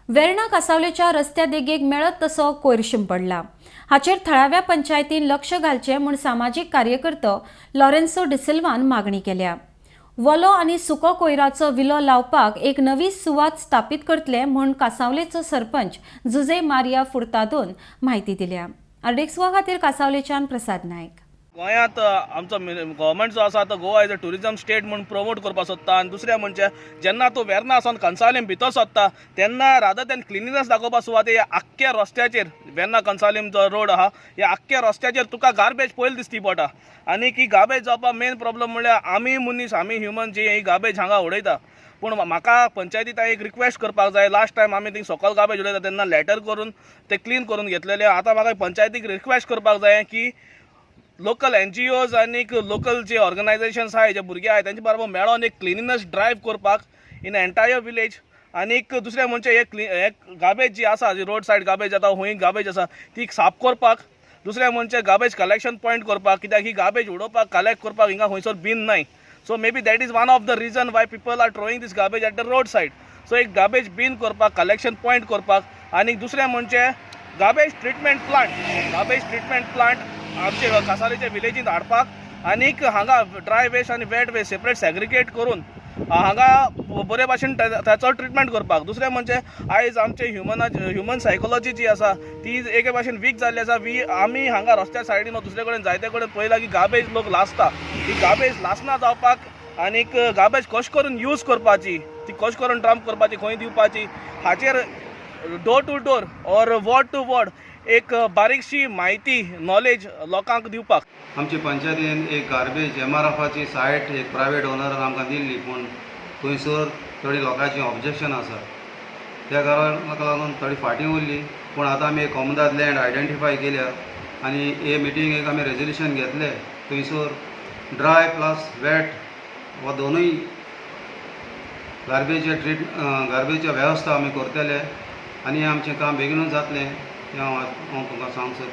वेर्णा कासावलेच्या रस्त्या देगेक मेळत तसो कोयर शिंपडला। हाचेर थळाव्या पंचायतीन लक्ष घालचे म्हूण सामाजीक कार्यकर्तो लॉरेन्सो डिसिल्वान मागणी केल्या। वलो आनी सुको कोयराचो विलो लावपाक एक नवी सुवात स्थापीत करतले म्हूण कासावलेचो सरपंच जुजे मारिया फुर्तादोन माहिती दिल्या। RDXGOA खातीर कासावलेच्यान प्रसाद नायक। गोंयांत आमचो गव्हर्मेंट जो आसा तो Goa is a tourism state म्हणून प्रमोट करपाक सोदता आनी दुसरें म्हणजे जेन्ना तूं वेर्ना सावन कन्सावलीम भितर सोदता तेन्ना रादर दॅन क्लिनिनेस दाखोवपा सुवात ह्या आख्ख्या रस्त्याचेर वेर्ना कन्सावलीम जो रोड आहा ह्या आख्ख्या रस्त्याचेर तुका गार्बेज पयली दिसती पडटा। आनी ही गार्बेज जावपा मेन प्रॉब्लम म्हणल्यार आमी मनीस आमी ह्युमन जी ही गार्बेज हांगा उडयता। पूण म्हाका पंचायतींत एक रिक्वेस्ट करपाक जाय। लास्ट टायम आमी थंय सकयल गार्बेज उडयता तेन्ना लॅटर करून ते क्लीन करून घेतलेले। आतां म्हाका पंचायतीक रिक्वेस्ट करपाक जाय की लोकल NGOs आनी लोकल जे ऑर्गनायजेशन्स आहाय जे भुरगे आहाय तेंचे बरोबर मेळोन एक क्लिनिनेस ड्रायव्ह करपाक इन एंटायर विलेज। आनी दुसरें म्हणजे एक गार्बेज जी आसा जी रोड सायड गार्बेज जाता हूंय गार्बेज आसा ती साफ करपाक। दुसरें म्हणजे गार्बेज कलेक्शन पॉयंट करपाक, कित्याक ही गार्बेज उडोवपाक कलेक्ट करपाक हिंगा खंयसर बीन नाय। So may be that is one of the reason why people are throwing these garbage at the road side. So एक गार्बेज बीन करपाक, कलेक्शन पॉयंट करपाक। आनी दुसरें म्हणजे गार्बेज ट्रिटमेंट प्लांट आमचे कासावलेच्या विलेजींत हाडपाक आनी हांगा ड्राय वेस्ट आनी वेट वेस्ट सेपरेट सेग्रिगेट करून हांगा बरे भाशेन ताचो ट्रिटमेंट करपाक। दुसरें म्हणजे आयज आमचे ह्युमन सायकोलॉजी जी आसा ती एके भाशेन वीक जाल्ली आसा। आमी हांगा रस्त्या सायडीन दुसरे कडेन जायते कडेन पळयलां की गार्बेज लोक लासता। ही गार्बेज लासना जावपाक आनी गार्बेज कशें करून यूज करपाची, ती कशें करून डंप करपाची, खंय दिवपाची, हाचेर door to door or ward to ward एक बारीकशी माहिती नॉलेज लोकांक दिवपाक। आमचे पंचायतीन एक गार्बेज MRFची सायट एक प्रायवेट ओनरान आमकां दिल्ली, पूण थंयसर थोडी लोकांची ऑब्जेक्शन आसा। त्या कारणाक लागून थोडी फाटीं उरली। पूण आतां आमी एक कॉमदाद लँड आयडेंटिफाय केल्या आनी हे मिटिंगेक आमी रेजोल्युशन घेतले। थंयसर ड्राय प्लस वेट हो दोनूय गार्बेजच्या वेवस्था आमी करतले आनी आमचें काम बेगीनूच जातलें हें हांव तुमकां सांगूंक सोदतां।